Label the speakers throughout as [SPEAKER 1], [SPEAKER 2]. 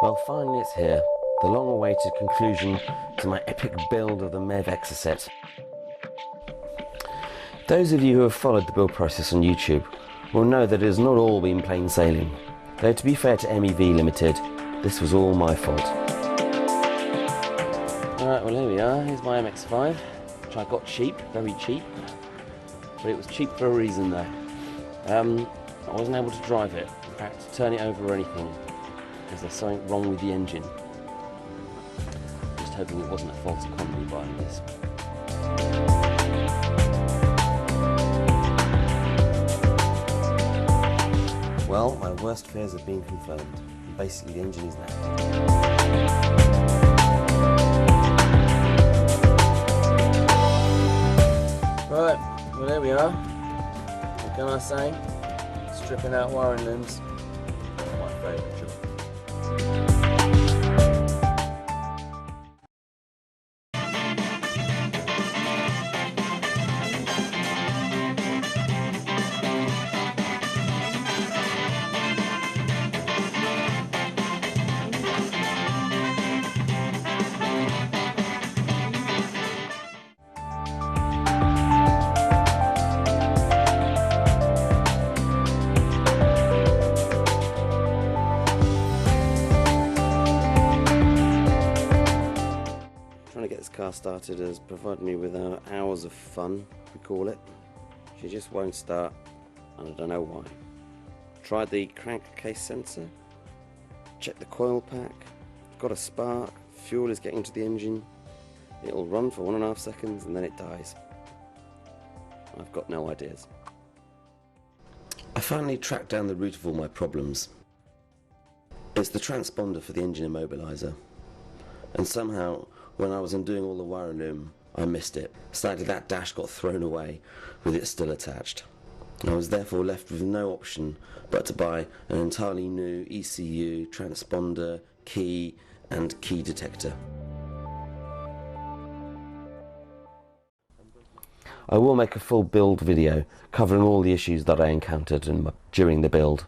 [SPEAKER 1] Well, finally it's here, the long-awaited conclusion to my epic build of the MEV Exocet. Those of you who have followed the build process on YouTube will know that it has not all been plain sailing. Though to be fair to MEV Limited, this was all my fault. Alright, well here we are, here's my MX-5, which I got cheap, very cheap. But it was cheap for a reason though. I wasn't able to drive it, in fact, turn it over or anything, because there's something wrong with the engine. Just hoping it wasn't a faulty economy buying this. Well, my worst fears have been confirmed. Basically, the engine is now. Right, well there we are. What can I say? Stripping out wiring looms. My favourite job. Trying to get this car started has provided me with hours of fun, we call it. She just won't start, and I don't know why. Tried the crankcase sensor, checked the coil pack, got a spark, fuel is getting to the engine, it'll run for 1.5 seconds and then it dies. I've got no ideas. I finally tracked down the root of all my problems. It's the transponder for the engine immobiliser, and somehow when I was undoing all the wiring loom, I missed it. Sadly, that dash got thrown away with it still attached. I was therefore left with no option but to buy an entirely new ECU, transponder, key and key detector. I will make a full build video covering all the issues that I encountered during the build.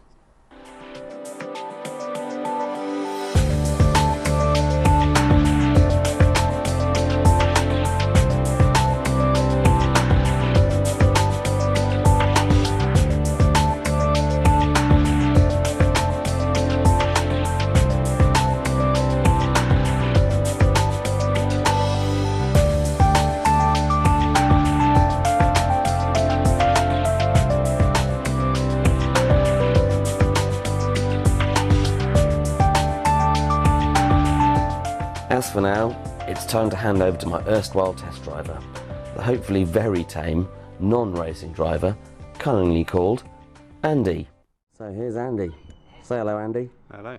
[SPEAKER 1] As for now, it's time to hand over to my erstwhile test driver, the hopefully very tame, non-racing driver, cunningly called Andy. So here's Andy. Say hello, Andy.
[SPEAKER 2] Hello.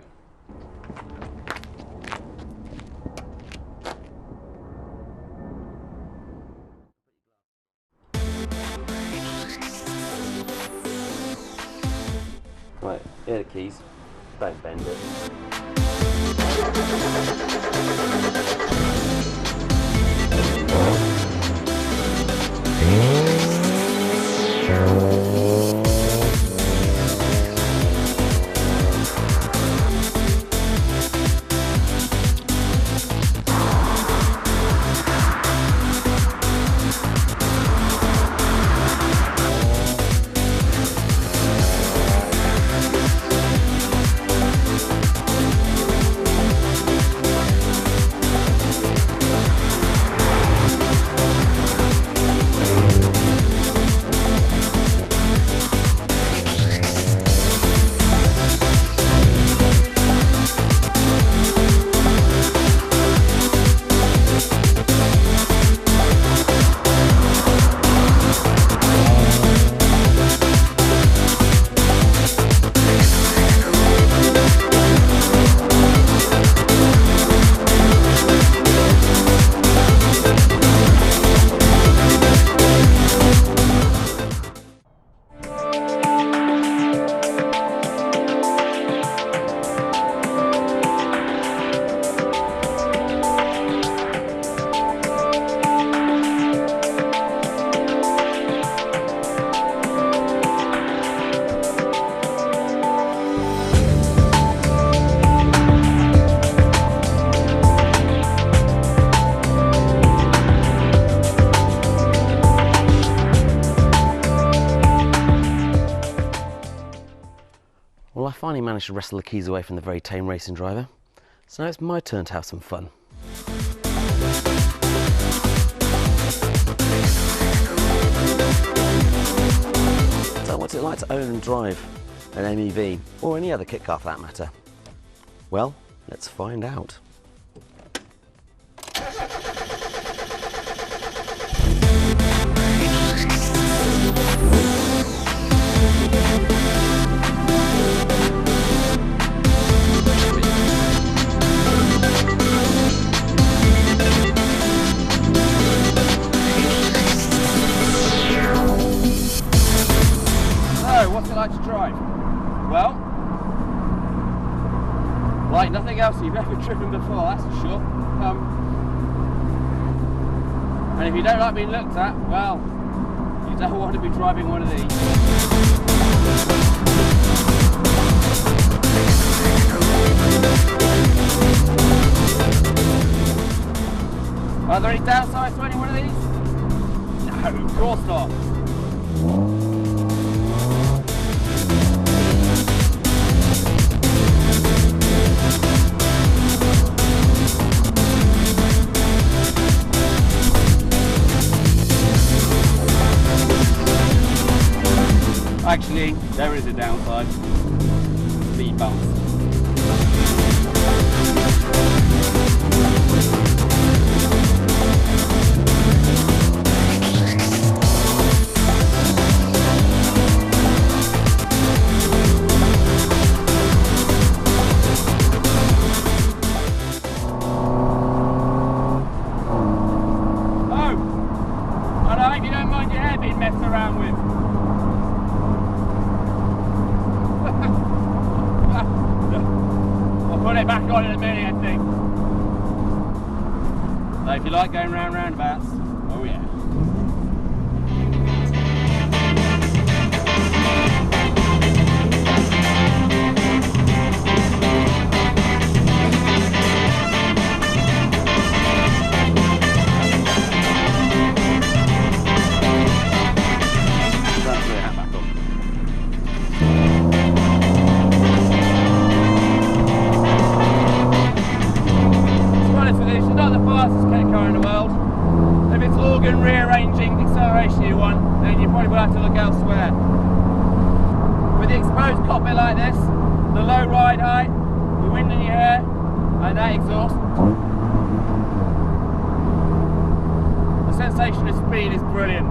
[SPEAKER 1] Right, here are the keys. Don't bend it. I finally managed to wrestle the keys away from the very tame racing driver, so now it's my turn to have some fun. So what's it like to own and drive an MEV, or any other kit car for that matter? Well, let's find out.
[SPEAKER 2] What's it like to drive? Well, like nothing else you've ever driven before, that's for sure. And if you don't like being looked at, well, you don't want to be driving one of these. Are there any downsides to any one of these? No, of course not. Actually, there is a downside. Speed bumps. Oh! I hope you don't mind your hair being messed around with. I'll put it back on in a minute, I think. So if you like going round roundabouts, oh yeah. Rearranging acceleration you want, then you probably will have to look elsewhere. With the exposed cockpit like this, the low ride height, the wind in your hair, and that exhaust, the sensation of speed is brilliant.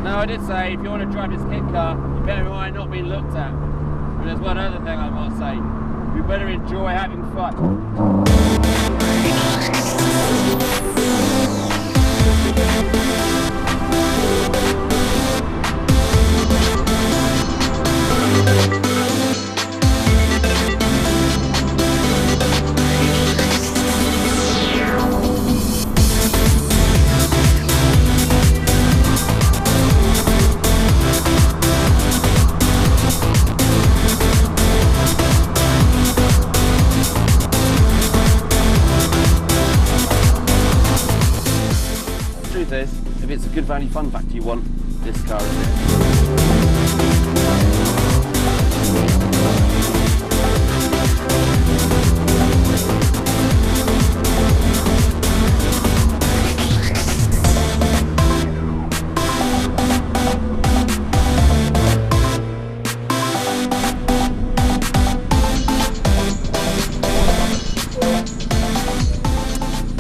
[SPEAKER 2] Now I did say if you want to drive this kit car, you better mind not being looked at. But there's one other thing I want to say. You better enjoy having fun. Is, if it's a good value fun factor you want, this car is it.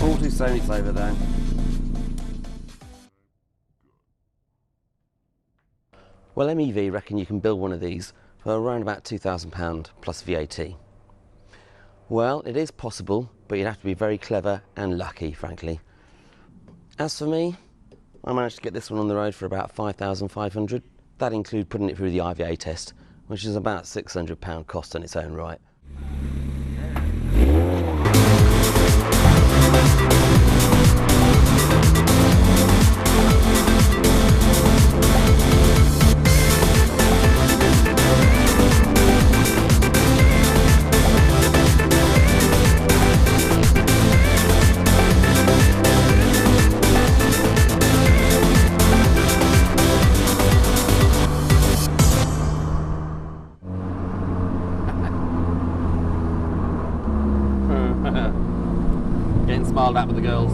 [SPEAKER 2] All too Sony's over there. Well, MEV reckon you can build one of these for around about £2,000 plus VAT. Well, it is possible, but you'd have to be very clever and lucky, frankly. As for me, I managed to get this one on the road for about £5,500. That includes putting it through the IVA test, which is about £600 cost in its own right. Getting smiled at with the girls.